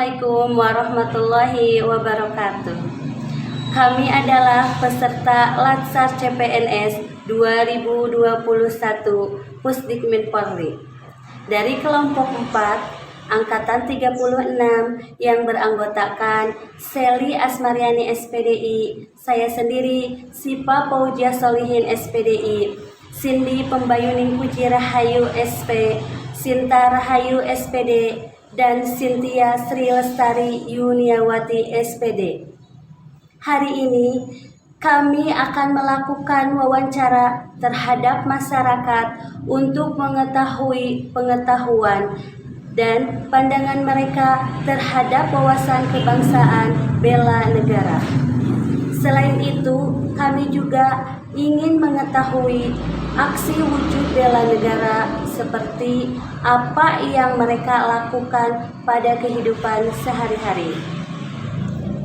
Assalamualaikum warahmatullahi wabarakatuh. Kami adalah peserta Latsar CPNS 2021 Pusdikmin Polri dari kelompok 4 Angkatan 36 yang beranggotakan Seli Asmariani SPDI, saya sendiri Sipa Paujah Solihin SPDI, Cindy Pembayuning Puji Rahayu SP, Sinta Rahayu SPD, dan Cynthia Sri Lestari Yuniawati SPD. Hari ini kami akan melakukan wawancara terhadap masyarakat untuk mengetahui pengetahuan dan pandangan mereka terhadap wawasan kebangsaan bela negara. Selain itu, kami juga ingin mengetahui aksi wujud bela negara seperti apa yang mereka lakukan pada kehidupan sehari-hari.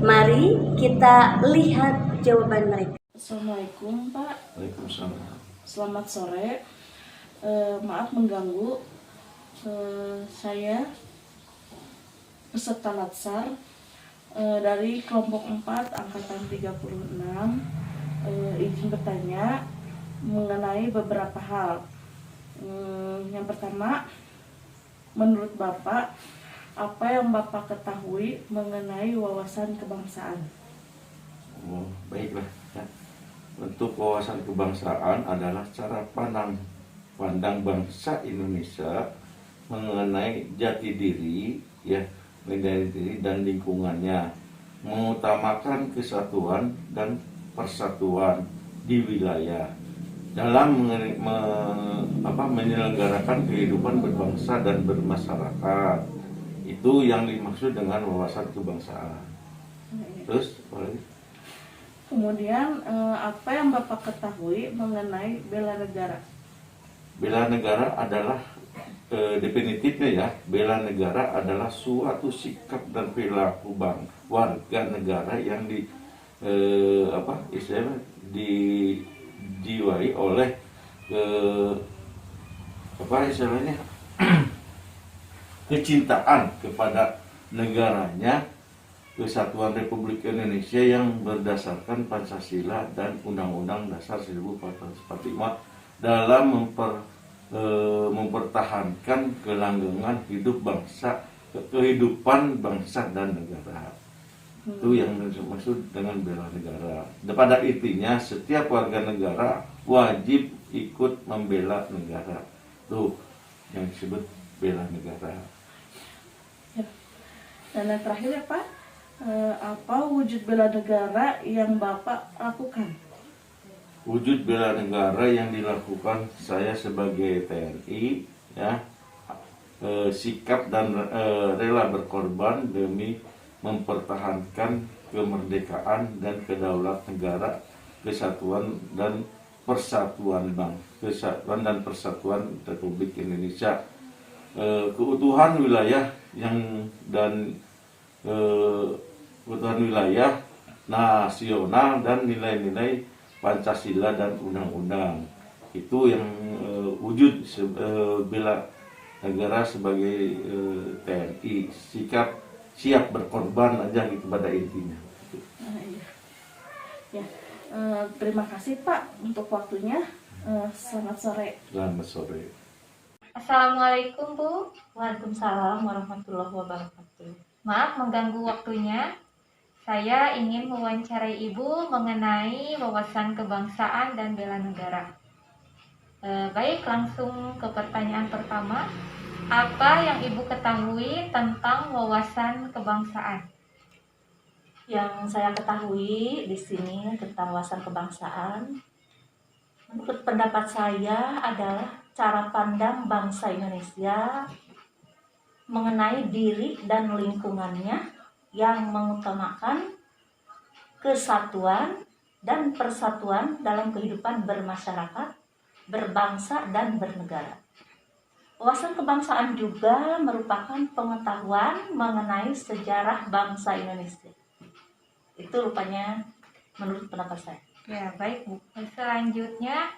Mari kita lihat jawaban mereka. Assalamualaikum Pak. Waalaikumsalam. Selamat sore. Maaf mengganggu. Saya peserta Latsar dari kelompok 4 Angkatan 36. Izin bertanya mengenai beberapa hal. Yang pertama, menurut Bapak, apa yang Bapak ketahui mengenai wawasan kebangsaan? Oh, baiklah. Ya. Untuk wawasan kebangsaan adalah cara pandang bangsa Indonesia mengenai jati diri, ya, mengenai diri dan lingkungannya, mengutamakan kesatuan dan persatuan di wilayah dalam menyelenggarakan kehidupan berbangsa dan bermasyarakat. Itu yang dimaksud dengan wawasan kebangsaan. Terus, kemudian apa yang Bapak ketahui mengenai bela negara? Bela negara adalah definitifnya, ya, bela negara adalah suatu sikap dan perilaku warga negara yang dijiwai oleh kecintaan kepada negaranya, Kesatuan Republik Indonesia yang berdasarkan Pancasila dan Undang-Undang Dasar 1945 dalam mempertahankan kelanggengan kehidupan bangsa dan negara. Itu yang dimaksud dengan bela negara. Pada intinya setiap warga negara wajib ikut membela negara. Tuh yang disebut bela negara. Dan yang terakhir ya Pak, apa wujud bela negara yang Bapak lakukan? Wujud bela negara yang dilakukan saya sebagai TNI, ya, sikap dan rela berkorban demi mempertahankan kemerdekaan dan kedaulatan negara, kesatuan dan persatuan Republik Indonesia, keutuhan wilayah keutuhan wilayah nasional dan nilai-nilai Pancasila dan Undang-Undang. Itu yang wujud bela negara sebagai TNI, sikap siap berkorban aja gitu pada intinya. Ya, terima kasih Pak untuk waktunya. Selamat sore. Selamat sore. Assalamualaikum Bu. Waalaikumsalam warahmatullahi wabarakatuh. Maaf mengganggu waktunya. Saya ingin mewawancarai Ibu mengenai wawasan kebangsaan dan bela negara. Baik, langsung ke pertanyaan pertama. Apa yang Ibu ketahui tentang wawasan kebangsaan? Yang saya ketahui di sini tentang wawasan kebangsaan, menurut pendapat saya adalah cara pandang bangsa Indonesia mengenai diri dan lingkungannya yang mengutamakan kesatuan dan persatuan dalam kehidupan bermasyarakat, berbangsa, dan bernegara. Wawasan kebangsaan juga merupakan pengetahuan mengenai sejarah bangsa Indonesia. Itu rupanya menurut pendapat saya. Ya, baik Bu. Selanjutnya,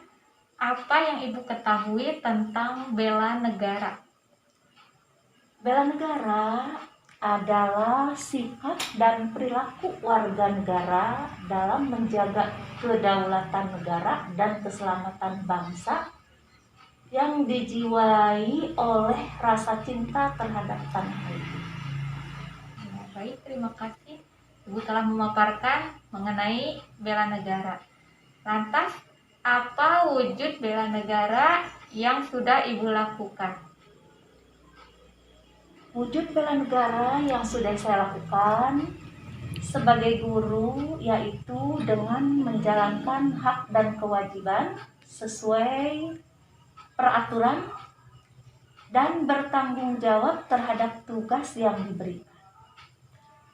apa yang Ibu ketahui tentang bela negara? Bela negara adalah sikap dan perilaku warga negara dalam menjaga kedaulatan negara dan keselamatan bangsa yang dijiwai oleh rasa cinta terhadap tanah air. Ya, baik, terima kasih. Ibu telah memaparkan mengenai bela negara. Lantas, apa wujud bela negara yang sudah Ibu lakukan? Wujud bela negara yang sudah saya lakukan sebagai guru yaitu dengan menjalankan hak dan kewajiban sesuai peraturan dan bertanggung jawab terhadap tugas yang diberikan.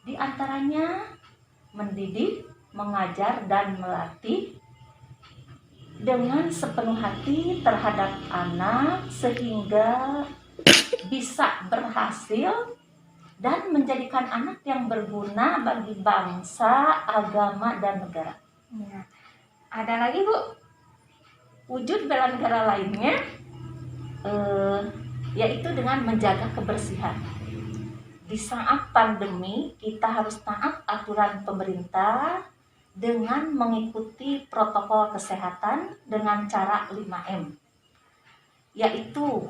Di antaranya mendidik, mengajar, dan melatih dengan sepenuh hati terhadap anak sehingga bisa berhasil dan menjadikan anak yang berguna bagi bangsa, agama, dan negara. Ya. Ada lagi, Bu? Wujud bela negara lainnya yaitu dengan menjaga kebersihan. Di saat pandemi, kita harus taat aturan pemerintah dengan mengikuti protokol kesehatan dengan cara 5M, yaitu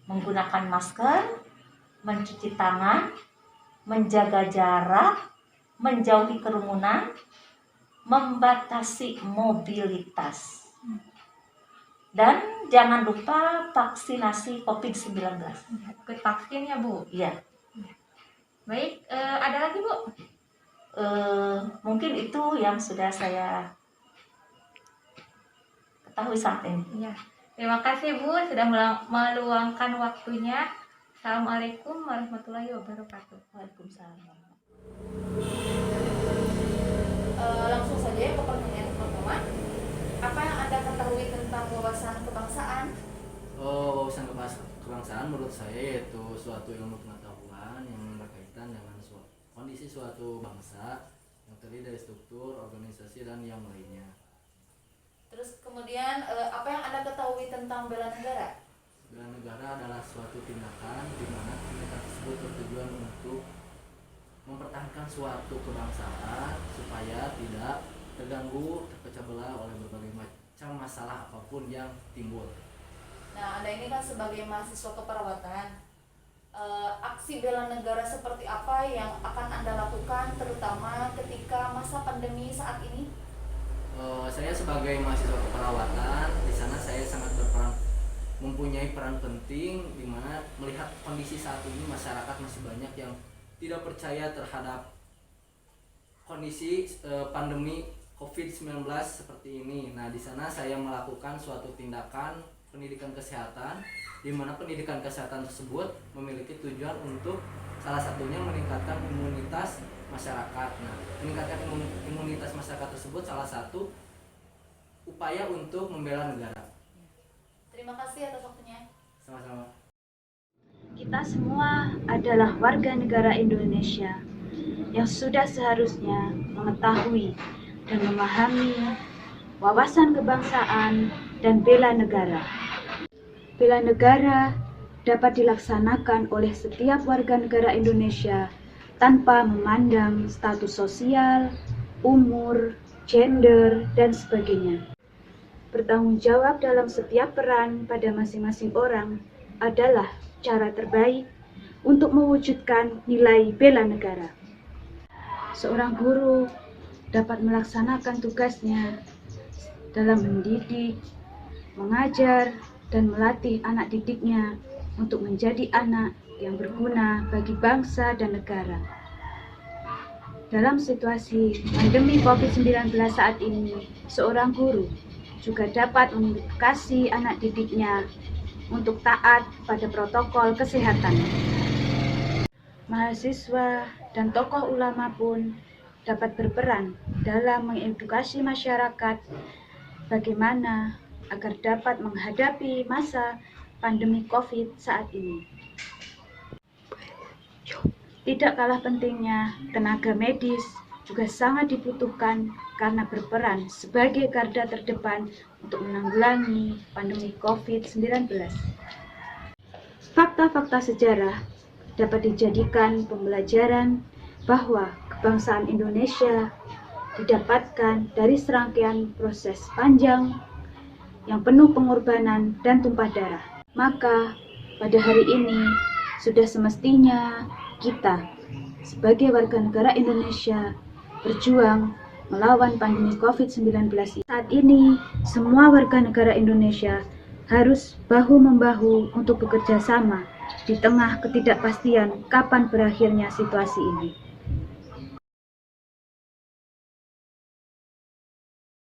menggunakan masker, mencuci tangan, menjaga jarak, menjauhi kerumunan, membatasi mobilitas. Dan jangan lupa vaksinasi COVID-19. Ikut vaksin ya, Bu? Iya. Baik, ada lagi, Bu? Mungkin itu yang sudah saya ketahui saat ini. Ya. Terima kasih, Bu, sudah meluangkan waktunya. Assalamualaikum warahmatullahi wabarakatuh. Waalaikumsalam. Langsung saja ke pertanyaan pertama. Apa yang Anda ketahui tentang wawasan kebangsaan? Wawasan kebangsaan menurut saya yaitu suatu ilmu pengetahuan yang berkaitan dengan kondisi suatu bangsa yang terdiri dari struktur, organisasi, dan yang lainnya. Terus kemudian apa yang Anda ketahui tentang bela negara? Bela negara adalah suatu tindakan di mana tindakan tersebut bertujuan untuk mempertahankan suatu kebangsaan supaya tidak terganggu, terpecah belah oleh berbagai macam masalah apapun yang timbul. Nah, Anda ini kan sebagai mahasiswa keperawatan, aksi bela negara seperti apa yang akan Anda lakukan terutama ketika masa pandemi saat ini? Saya sebagai mahasiswa keperawatan di sana saya sangat mempunyai peran penting di mana melihat kondisi saat ini masyarakat masih banyak yang tidak percaya terhadap kondisi pandemi COVID-19 seperti ini. Nah, di sana saya melakukan suatu tindakan pendidikan kesehatan di mana pendidikan kesehatan tersebut memiliki tujuan untuk salah satunya meningkatkan imunitas masyarakat. Nah, meningkatkan imunitas masyarakat tersebut salah satu upaya untuk membela negara. Terima kasih atas waktunya. Sama-sama. Kita semua adalah warga negara Indonesia yang sudah seharusnya mengetahui dan memahami wawasan kebangsaan dan bela negara. Bela negara dapat dilaksanakan oleh setiap warga negara Indonesia tanpa memandang status sosial, umur, gender, dan sebagainya. Bertanggung jawab dalam setiap peran pada masing-masing orang adalah cara terbaik untuk mewujudkan nilai bela negara. Seorang guru dapat melaksanakan tugasnya dalam mendidik, mengajar, dan melatih anak didiknya untuk menjadi anak yang berguna bagi bangsa dan negara. Dalam situasi pandemi COVID-19 saat ini, seorang guru juga dapat mengedukasi anak didiknya untuk taat pada protokol kesehatan. Mahasiswa dan tokoh ulama pun dapat berperan dalam mengedukasi masyarakat bagaimana agar dapat menghadapi masa pandemi COVID saat ini. Tidak kalah pentingnya, tenaga medis juga sangat dibutuhkan karena berperan sebagai garda terdepan untuk menanggulangi pandemi COVID-19. Fakta-fakta sejarah dapat dijadikan pembelajaran bahwa kebangsaan Indonesia didapatkan dari serangkaian proses panjang yang penuh pengorbanan dan tumpah darah. Maka pada hari ini sudah semestinya kita sebagai warga negara Indonesia berjuang melawan pandemi COVID-19 ini. Saat ini semua warga negara Indonesia harus bahu-membahu untuk bekerja sama di tengah ketidakpastian kapan berakhirnya situasi ini.